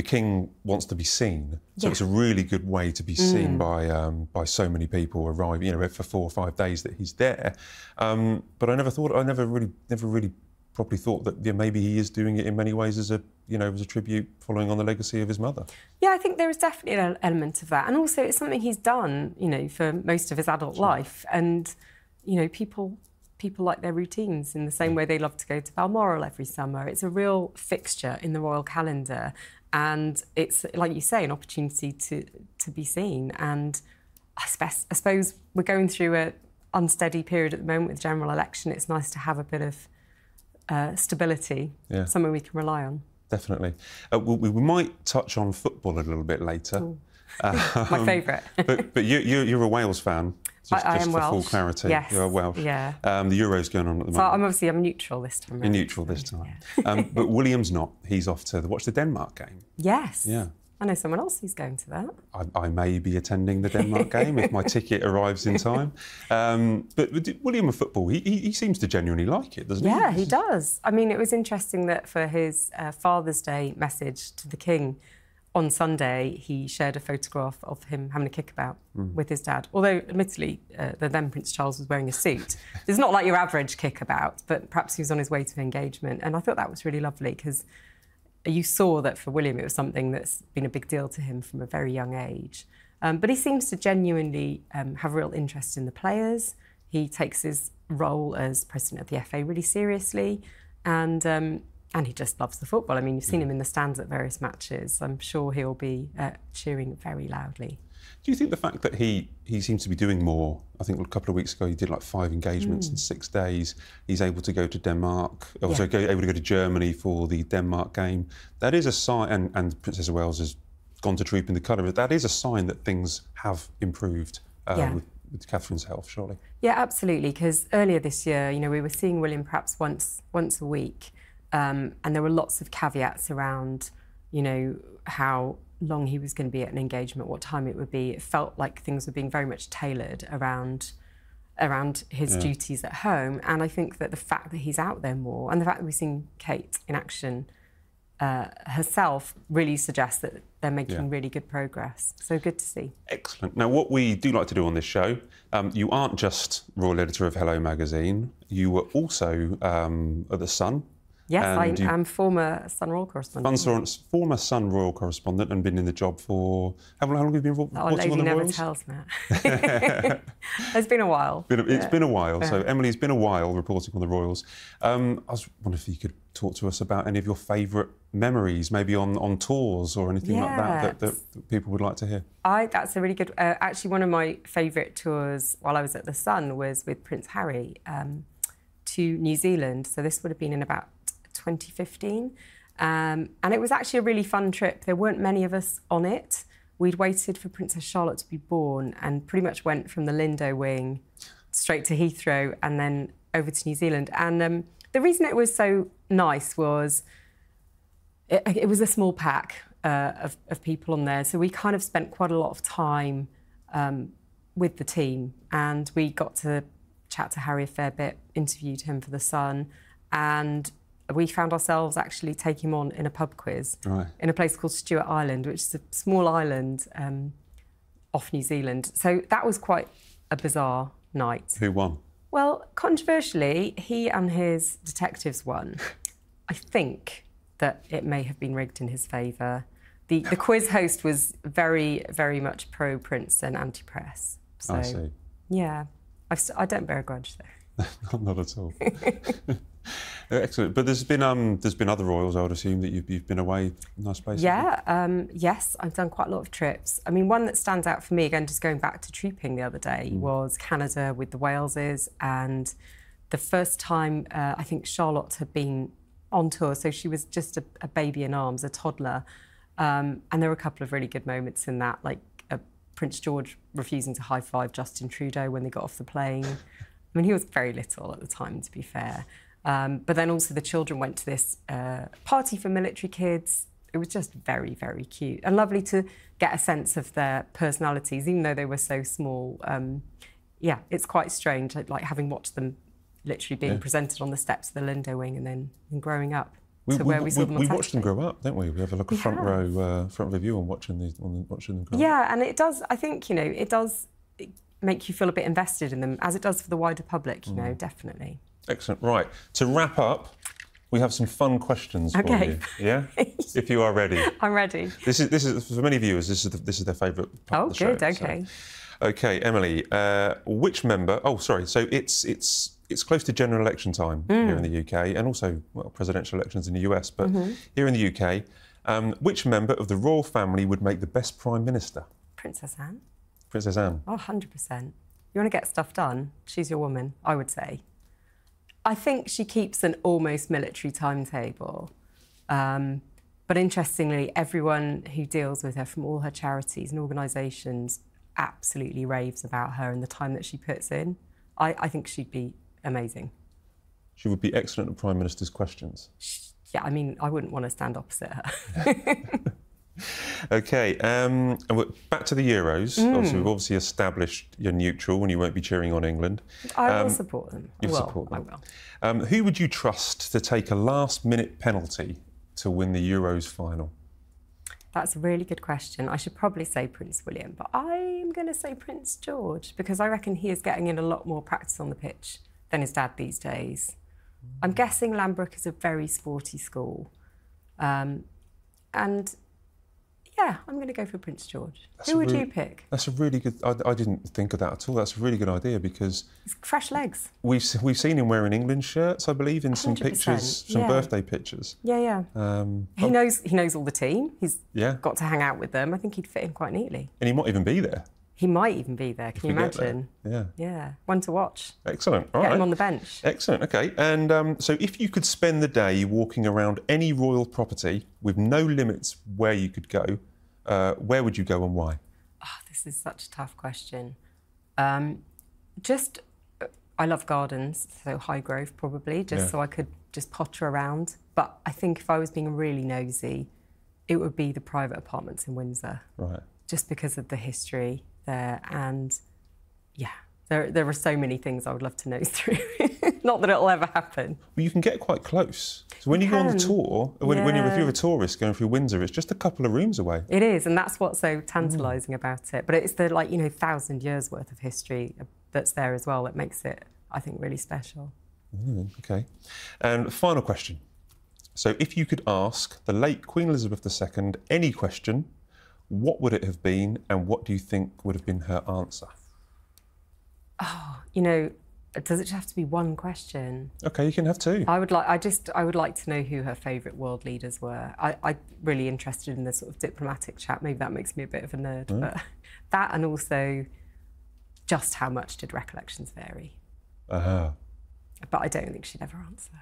King wants to be seen, so Yeah. it's a really good way to be seen by so many people arriving. You know, for 4 or 5 days that he's there. But I never really properly thought that maybe he is doing it in many ways as a tribute following on the legacy of his mother. Yeah, I think there is definitely an element of that, and also it's something he's done, for most of his adult life, and people like their routines in the same way they love to go to Balmoral every summer. It's a real fixture in the royal calendar, and it's, like you say, an opportunity to be seen. And I suppose we're going through an unsteady period at the moment with the general election. It's nice to have a bit of stability, something we can rely on. Definitely. We might touch on football a little bit later. My favourite. but you're a Wales fan. I am for Welsh. Full clarity. Yes. You're Welsh. Yeah. The Euro's going on at the So moment. I'm neutral this time. You're neutral this time. Yeah. But William's not. He's off to watch the Denmark game. Yes. Yeah. I know someone else who's going to that. I may be attending the Denmark game if my ticket arrives in time. But William of football, he seems to genuinely like it, doesn't he? Yeah, he does. I mean, it was interesting that for his Father's Day message to the King on Sunday, he shared a photograph of him having a kickabout with his dad. Although, admittedly, the then Prince Charles was wearing a suit. It's not like your average kickabout, but perhaps he was on his way to engagement. And I thought that was really lovely because you saw that for William, it was something that's been a big deal to him from a very young age. But he seems to genuinely have a real interest in the players. He takes his role as president of the FA really seriously, and he just loves the football. I mean, you've seen him in the stands at various matches. I'm sure he'll be cheering very loudly. Do you think the fact that he seems to be doing more? I think a couple of weeks ago he did like 5 engagements in 6 days. He's able to go to Denmark, also able to go to Germany for the Denmark game. That is a sign, and Princess of Wales has gone to troop in the colour, but that is a sign that things have improved with Catherine's health, surely. Yeah, absolutely, because earlier this year, we were seeing William perhaps once a week, and there were lots of caveats around, how long he was going to be at an engagement, what time it would be. It felt like things were being very much tailored around his duties at home. And I think that the fact that he's out there more and the fact that we've seen Kate in action herself really suggests that they're making really good progress. So good to see. Excellent. Now, what we do like to do on this show, you aren't just Royal Editor of Hello Magazine, you were also at The Sun. Yes, I am former Sun Royal correspondent. Former Sun Royal correspondent and been in the job for... How long have you been reporting on the Lady never Royals? tells, Matt. It's been a while. It's been a while. So, Emily, it's been a while reporting on the Royals. I was wondering if you could talk to us about any of your favourite memories, maybe on tours or anything like that people would like to hear. That's a really good... actually, one of my favourite tours while I was at The Sun was with Prince Harry to New Zealand. So this would have been in about 2015, and it was actually a really fun trip. There weren't many of us on it. We'd waited for Princess Charlotte to be born and pretty much went from the Lindo wing straight to Heathrow and then over to New Zealand. And the reason it was so nice was it was a small pack of people on there, so we kind of spent quite a lot of time with the team, and we got to chat to Harry a fair bit, interviewed him for The Sun, and we found ourselves actually taking him on in a pub quiz in a place called Stewart Island, which is a small island off New Zealand. So that was quite a bizarre night. Who won? Well, controversially, he and his detectives won. I think that it may have been rigged in his favour. The quiz host was very, very much pro-Prince and anti-press. So, I see. Yeah, I don't bear a grudge there. Not at all. Excellent. But there's been other royals, I would assume, that you've been away, nice places. Yeah, yes, I've done quite a lot of trips. I mean, one that stands out for me, again, just going back to trooping the other day, was Canada with the Waleses, and the first time I think Charlotte had been on tour, so she was just a baby in arms, a toddler, and there were a couple of really good moments in that, like Prince George refusing to high-five Justin Trudeau when they got off the plane. I mean, he was very little at the time, to be fair. But then also the children went to this party for military kids. It was just very, very cute and lovely to get a sense of their personalities, even though they were so small. Yeah, it's quite strange, like having watched them literally being presented on the steps of the Lindo wing and then growing up. to where we saw them on We watched them Saturday. grow up, don't we? We have like a front row view on watching them grow up. Yeah, and it does. I think it does make you feel a bit invested in them, as it does for the wider public. Definitely. Excellent. Right, to wrap up, we have some fun questions for Okay. you. Yeah, if you are ready. I'm ready. This is for many viewers. This is their favourite part of the show. Good. Okay. So, okay, Emily. Which member? Oh, sorry. So it's close to general election time here in the UK, and also presidential elections in the US. But here in the UK, which member of the royal family would make the best prime minister? Princess Anne. Princess Anne. Oh, 100%. You want to get stuff done? She's your woman, I would say. I think she keeps an almost military timetable. But interestingly, everyone who deals with her from all her charities and organisations absolutely raves about her and the time that she puts in. I think she'd be amazing. She would be excellent at Prime Minister's questions. Yeah, I mean, I wouldn't want to stand opposite her. OK, and we're back to the Euros. We've obviously established you're neutral and you won't be cheering on England. I will support them. You'll support them. I will. Who would you trust to take a last-minute penalty to win the Euros final? That's a really good question. I should probably say Prince William, but I'm going to say Prince George because I reckon he is getting in a lot more practice on the pitch than his dad these days. I'm guessing Lambrook is a very sporty school. And yeah, I'm going to go for Prince George. Who would you pick? That's a really good... I didn't think of that at all. That's a really good idea because... It's fresh legs. We've seen him wearing England shirts, I believe, in some 100%, pictures, some birthday pictures. Yeah. He knows all the team. He's got to hang out with them. I think he'd fit in quite neatly. And he might even be there. He might even be there. Can you imagine? Yeah. Yeah. One to watch. Excellent. All Get right. him on the bench. Excellent. OK. And so if you could spend the day walking around any royal property with no limits where you could go, where would you go and why? Oh, this is such a tough question. I love gardens, so Highgrove probably, so I could just potter around. But I think if I was being really nosy, it would be the private apartments in Windsor. Right. Just because of the history there. And yeah, there are so many things I would love to nose through. Not that it'll ever happen. Well, you can get quite close. So when you go on the tour, if you're a tourist going through Windsor, it's just a couple of rooms away. It is, and that's what's so tantalising about it. But it's the 1,000 years worth of history that's there as well that makes it, I think, really special. OK. And final question. So if you could ask the late Queen Elizabeth II any question, what would it have been and what do you think would have been her answer? Oh, does it just have to be one question? OK, you can have two. I would like to know who her favourite world leaders were. I'm really interested in the sort of diplomatic chat. Maybe that makes me a bit of a nerd, but that, and also just how much did recollections vary? Uh-huh. But I don't think she'd ever answer.